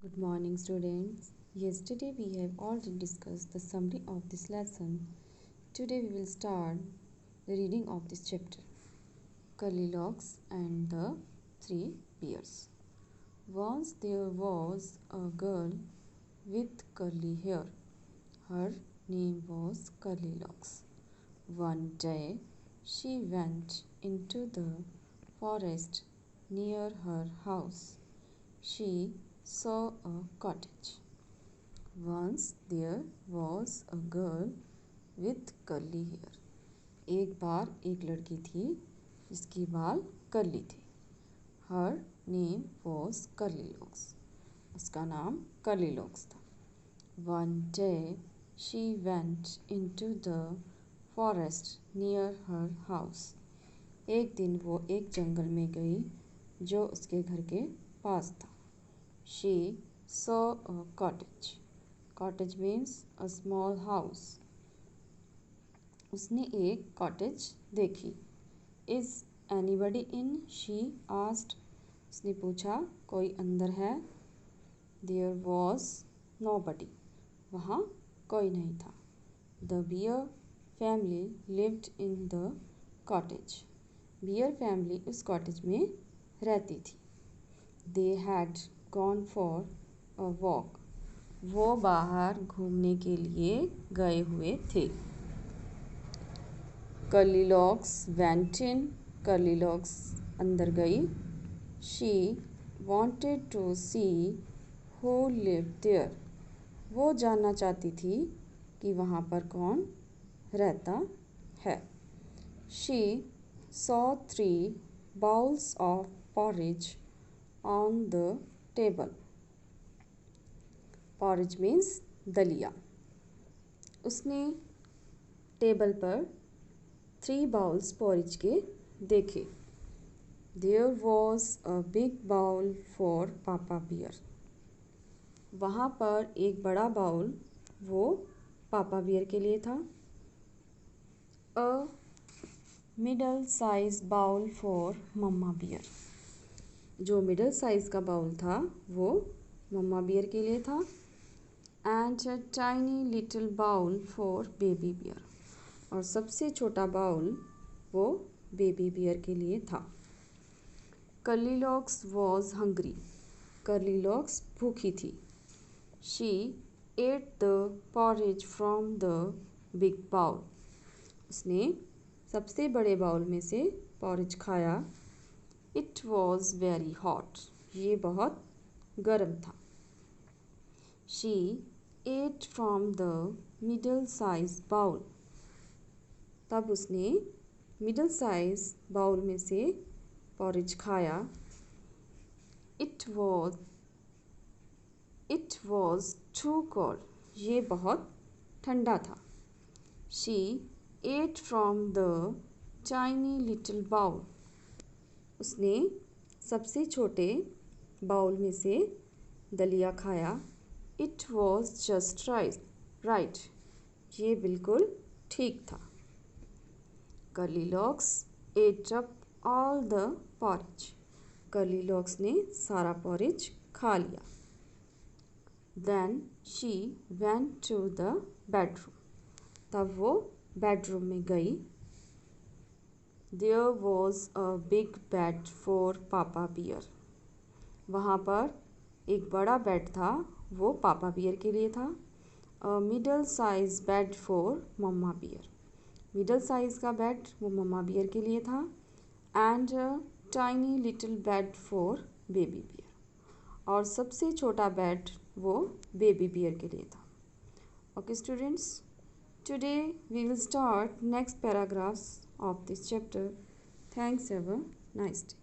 Good morning, students. Yesterday we have already discussed the summary of this lesson. Today we will start the reading of this chapter. Goldilocks and the Three Bears. Once there was a girl with curly hair. Her name was Goldilocks. One day she went into the forest near her house. She saw a cottage. Once there was a girl with curly hair. एक बार एक लड़की थी जिसके बाल curly थे. Her name was Goldilocks. उसका नाम Goldilocks था. One day she went into the forest near her house. एक दिन वो एक जंगल में गई जो उसके घर के पास था. She saw a cottage. Cottage means a small house. उसने एक cottage देखी. Is anybody in? She asked. उसने पूछा कोई अंदर है? There was nobody. वहाँ कोई नहीं था. The bear family lived in the cottage. Bear family उस cottage में रहती थी. They had gone for a walk. वो बाहर घूमने के लिए गए हुए थे. Goldilocks went in. Goldilocks अंदर गई. She wanted to see who lived there. वो जानना चाहती थी कि वहाँ पर कौन रहता है. She saw 3 bowls of porridge on the table. Porridge means दलिया. उसने टेबल पर 3 बाउल्स porridge के देखे. There was a big bowl for Papa Bear. वहाँ पर एक बड़ा बाउल वो पापा बियर के लिए था. A middle size bowl for Mama Bear. जो मिडल साइज़ का बाउल था वो मम्मा बियर के लिए था. And a tiny little bowl for baby bear. और सबसे छोटा बाउल वो बेबी बियर के लिए था. Goldilocks was hungry. Goldilocks भूखी थी. She ate the porridge from the big bowl. उसने सबसे बड़े बाउल में से पॉरेज खाया. It was very hot. ये बहुत गर्म था. She ate from the middle size bowl. तब उसने मिडल साइज बाउल में से पॉरेज खाया. It was too cold. ये बहुत ठंडा था. She ate from the tiny little bowl. उसने सबसे छोटे बाउल में से दलिया खाया. It was just right. ये बिल्कुल ठीक था. Goldilocks ate up all the porridge. Goldilocks ने सारा porridge खा लिया. Then she went to the bedroom. तब वो बेडरूम में गई. There was a big bed for Papa Bear. वहाँ पर एक बड़ा बेड था वो पापा बियर के लिए था. A middle size bed for Mama Bear. Middle size का बेड वो मम्मा बियर के लिए था. And a tiny little bed for baby bear. और सबसे छोटा बेड वो बेबी बियर के लिए था. Okay students, today we will start next paragraphs of this chapter. Thanks, have a nice day.